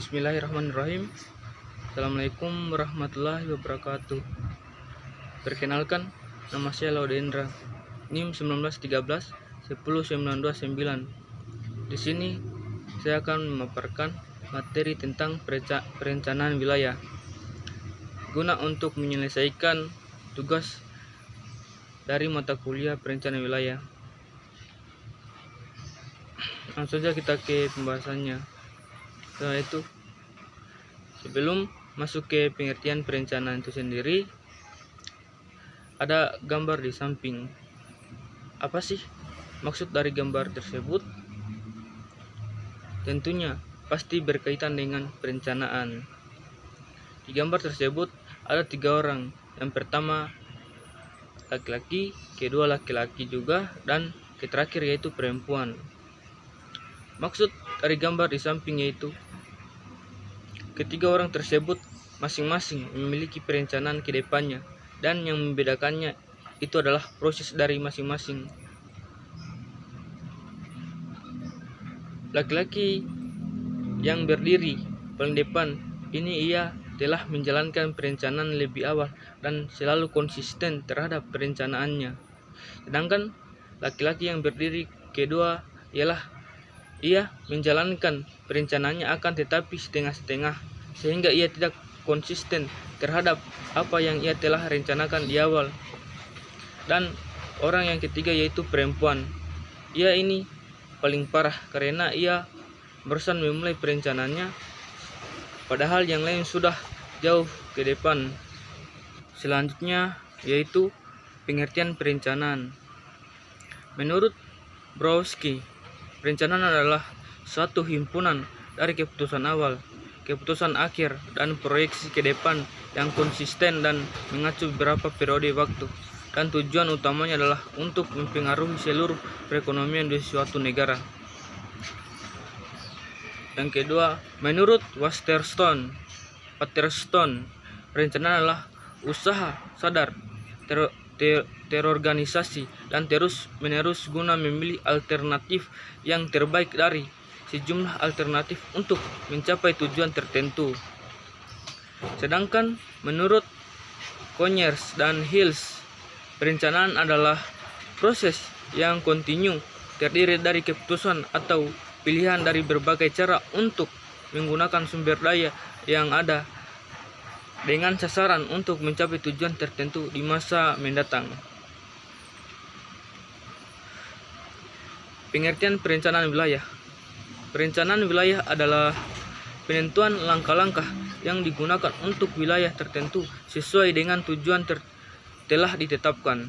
Bismillahirrahmanirrahim. Assalamualaikum warahmatullahi wabarakatuh. Perkenalkan, nama saya Laudendra, NIM 1913 10929. Di sini saya akan memaparkan materi tentang perencanaan wilayah guna untuk menyelesaikan tugas dari mata kuliah perencanaan wilayah. Langsung saja kita ke pembahasannya. Setelah itu, sebelum masuk ke pengertian perencanaan itu sendiri, ada gambar di samping. Apa sih maksud dari gambar tersebut? Tentunya pasti berkaitan dengan perencanaan. Di gambar tersebut ada 3 orang. Yang pertama laki-laki, kedua laki-laki juga, dan terakhir yaitu perempuan. Maksud dari gambar di samping yaitu ketiga orang tersebut masing-masing memiliki perencanaan ke depannya, dan yang membedakannya itu adalah proses dari masing-masing. Laki-laki yang berdiri paling depan ini ia telah menjalankan perencanaan lebih awal dan selalu konsisten terhadap perencanaannya. Sedangkan laki-laki yang berdiri kedua ialah ia menjalankan perencanaannya akan tetapi setengah-setengah, sehingga ia tidak konsisten terhadap apa yang ia telah rencanakan di awal. Dan orang yang ketiga yaitu perempuan. Ia ini paling parah karena ia barusan memulai perencanaannya, padahal yang lain sudah jauh ke depan. Selanjutnya yaitu pengertian perencanaan. Menurut Browski, perencanaan adalah suatu himpunan dari keputusan awal, keputusan akhir, dan proyeksi ke depan yang konsisten dan mengacu beberapa periode waktu, dan tujuan utamanya adalah untuk mempengaruhi seluruh perekonomian di suatu negara. Yang kedua, menurut Waterstone, perencanaan adalah usaha sadar terorganisasi dan terus-menerus guna memilih alternatif yang terbaik dari sejumlah alternatif untuk mencapai tujuan tertentu. Sedangkan menurut Conyers dan Hills, perencanaan adalah proses yang kontinu, terdiri dari keputusan atau pilihan dari berbagai cara untuk menggunakan sumber daya yang ada dengan sasaran untuk mencapai tujuan tertentu di masa mendatang. Pengertian perencanaan wilayah. Perencanaan wilayah adalah penentuan langkah-langkah yang digunakan untuk wilayah tertentu sesuai dengan tujuan telah ditetapkan.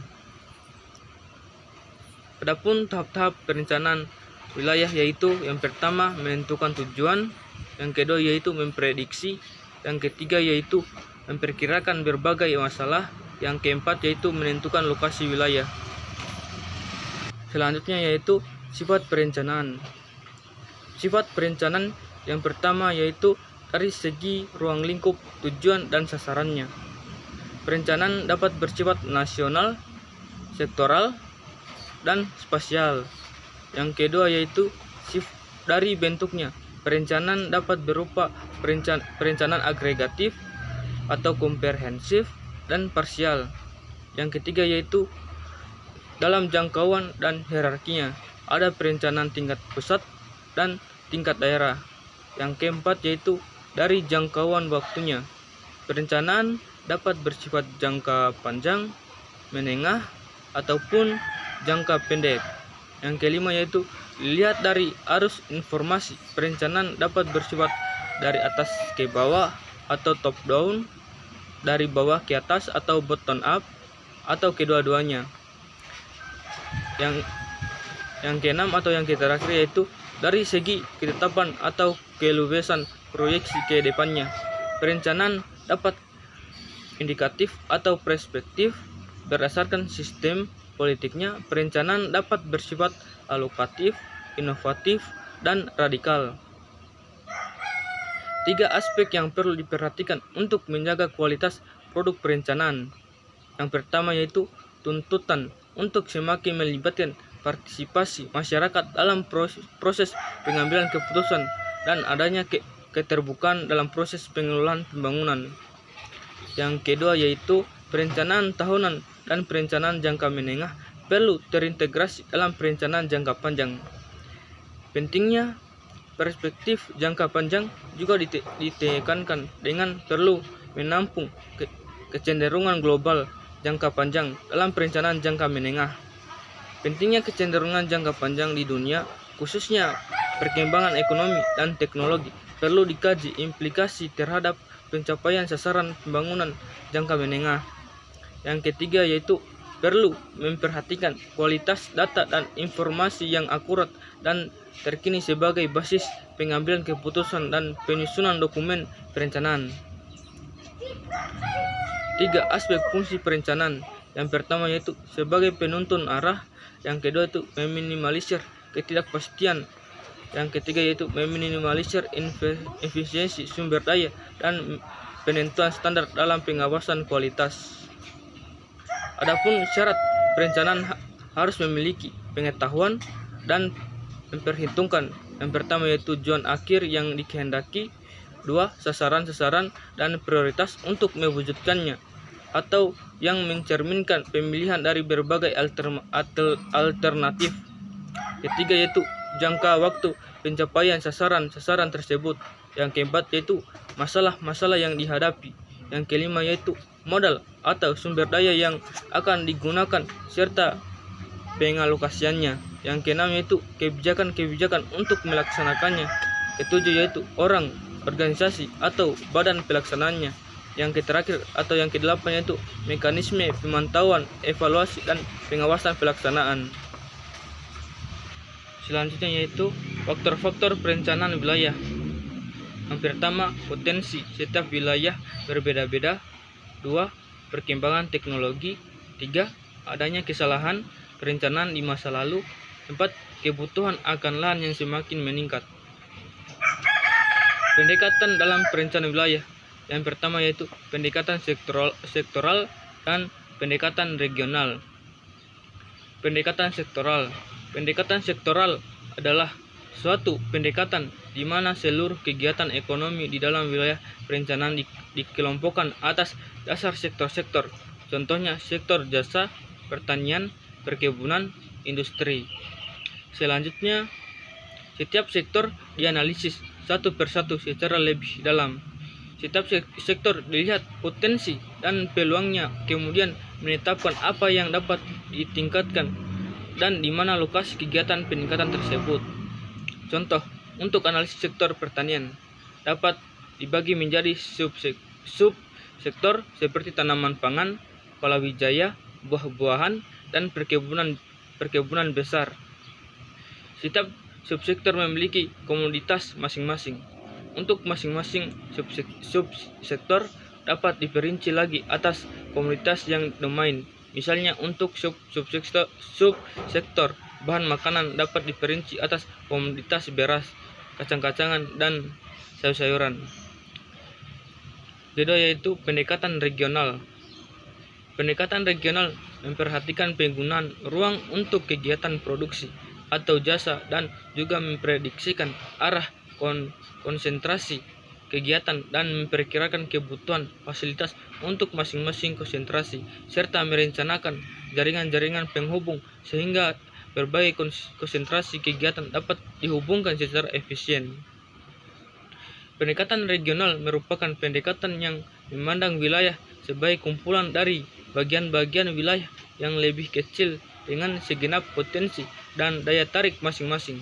Adapun tahap-tahap perencanaan wilayah yaitu yang pertama menentukan tujuan, yang kedua yaitu memprediksi, yang ketiga yaitu memperkirakan berbagai masalah, yang keempat yaitu menentukan lokasi wilayah. Selanjutnya yaitu sifat perencanaan. Sifat perencanaan yang pertama yaitu dari segi ruang lingkup, tujuan, dan sasarannya. Perencanaan dapat bersifat nasional, sektoral, dan spasial. Yang kedua yaitu dari bentuknya. Perencanaan dapat berupa perencanaan agregatif atau komprehensif dan parsial. Yang ketiga yaitu dalam jangkauan dan hierarkinya. Ada perencanaan tingkat pusat dan tingkat daerah. Yang keempat yaitu dari jangkauan waktunya. Perencanaan dapat bersifat jangka panjang, menengah, ataupun jangka pendek. Yang kelima yaitu lihat dari arus informasi. Perencanaan dapat bersifat dari atas ke bawah atau top down, dari bawah ke atas atau bottom up, atau kedua-duanya. Yang keenam atau yang terakhir yaitu dari segi ketetapan atau keluasan proyeksi ke depannya. Perencanaan dapat indikatif atau perspektif berdasarkan sistem politiknya. Perencanaan dapat bersifat alokatif, inovatif, dan radikal. 3 aspek yang perlu diperhatikan untuk menjaga kualitas produk perencanaan. Yang pertama yaitu tuntutan untuk semakin melibatkan partisipasi masyarakat dalam proses pengambilan keputusan dan adanya keterbukaan dalam proses pengelolaan pembangunan. Yang kedua yaitu perencanaan tahunan dan perencanaan jangka menengah perlu terintegrasi dalam perencanaan jangka panjang. Pentingnya perspektif jangka panjang juga ditekankan dengan perlu menampung kecenderungan global jangka panjang dalam perencanaan jangka menengah. Pentingnya kecenderungan jangka panjang di dunia, khususnya perkembangan ekonomi dan teknologi, perlu dikaji implikasi terhadap pencapaian sasaran pembangunan jangka menengah. Yang ketiga yaitu perlu memperhatikan kualitas data dan informasi yang akurat dan terkini sebagai basis pengambilan keputusan dan penyusunan dokumen perencanaan. 3 aspek fungsi perencanaan. Yang pertama yaitu sebagai penuntun arah, yang kedua itu meminimalisir ketidakpastian, yang ketiga yaitu meminimalisir efisiensi sumber daya dan penentuan standar dalam pengawasan kualitas. Adapun syarat perencanaan harus memiliki pengetahuan dan memperhitungkan. Yang pertama yaitu tujuan akhir yang dikehendaki, 2 sasaran-sasaran dan prioritas untuk mewujudkannya, atau yang mencerminkan pemilihan dari berbagai alternatif. Ketiga yaitu jangka waktu pencapaian sasaran-sasaran tersebut. Yang keempat yaitu masalah-masalah yang dihadapi. Yang kelima yaitu modal atau sumber daya yang akan digunakan serta pengalokasiannya. Yang keenam yaitu kebijakan-kebijakan untuk melaksanakannya. Ketujuh yaitu orang, organisasi atau badan pelaksananya. Yang terakhir atau yang kedelapan yaitu mekanisme pemantauan, evaluasi dan pengawasan pelaksanaan. Selanjutnya yaitu faktor-faktor perencanaan wilayah. Yang pertama, potensi setiap wilayah berbeda-beda. 2. Perkembangan teknologi. 3. Adanya kesalahan perencanaan di masa lalu. 4. Kebutuhan akan lahan yang semakin meningkat. Pendekatan dalam perencanaan wilayah. Yang pertama yaitu pendekatan sektoral dan pendekatan regional. Pendekatan sektoral. Pendekatan sektoral adalah suatu pendekatan di mana seluruh kegiatan ekonomi di dalam wilayah perencanaan dikelompokkan atas dasar sektor-sektor. Contohnya sektor jasa, pertanian, perkebunan, industri. Selanjutnya, setiap sektor dianalisis satu persatu secara lebih dalam. Setiap sektor dilihat potensi dan peluangnya, kemudian menetapkan apa yang dapat ditingkatkan dan di mana lokasi kegiatan peningkatan tersebut. Contoh, untuk analisis sektor pertanian dapat dibagi menjadi subsektor seperti tanaman pangan, palawijaya, buah-buahan, dan perkebunan besar. Setiap subsektor memiliki komoditas masing-masing. Untuk masing-masing subsektor dapat diperinci lagi atas komoditas yang domain. Misalnya untuk subsektor bahan makanan dapat diperinci atas komoditas beras, kacang-kacangan, dan sayur-sayuran. Kedua yaitu pendekatan regional. Pendekatan regional memperhatikan penggunaan ruang untuk kegiatan produksi atau jasa dan juga memprediksikan arah konsentrasi kegiatan dan memperkirakan kebutuhan fasilitas untuk masing-masing konsentrasi serta merencanakan jaringan-jaringan penghubung sehingga berbagai konsentrasi kegiatan dapat dihubungkan secara efisien. Pendekatan regional merupakan pendekatan yang memandang wilayah sebagai kumpulan dari bagian-bagian wilayah yang lebih kecil dengan segenap potensi dan daya tarik masing-masing.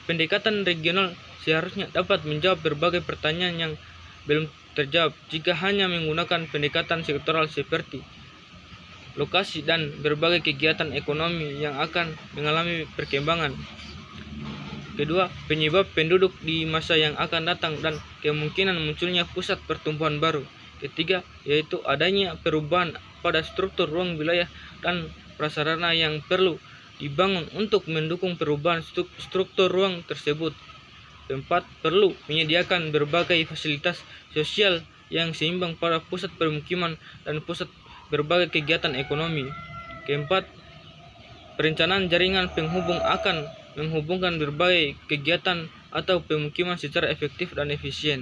Pendekatan regional seharusnya dapat menjawab berbagai pertanyaan yang belum terjawab jika hanya menggunakan pendekatan sektoral seperti lokasi dan berbagai kegiatan ekonomi yang akan mengalami perkembangan. Kedua, penyebab penduduk di masa yang akan datang dan kemungkinan munculnya pusat pertumbuhan baru. Ketiga, yaitu adanya perubahan pada struktur ruang wilayah dan prasarana yang perlu dibangun untuk mendukung perubahan struktur ruang tersebut. Keempat, perlu menyediakan berbagai fasilitas sosial yang seimbang pada pusat permukiman dan pusat berbagai kegiatan ekonomi. Keempat, perencanaan jaringan penghubung akan menghubungkan berbagai kegiatan atau pemukiman secara efektif dan efisien.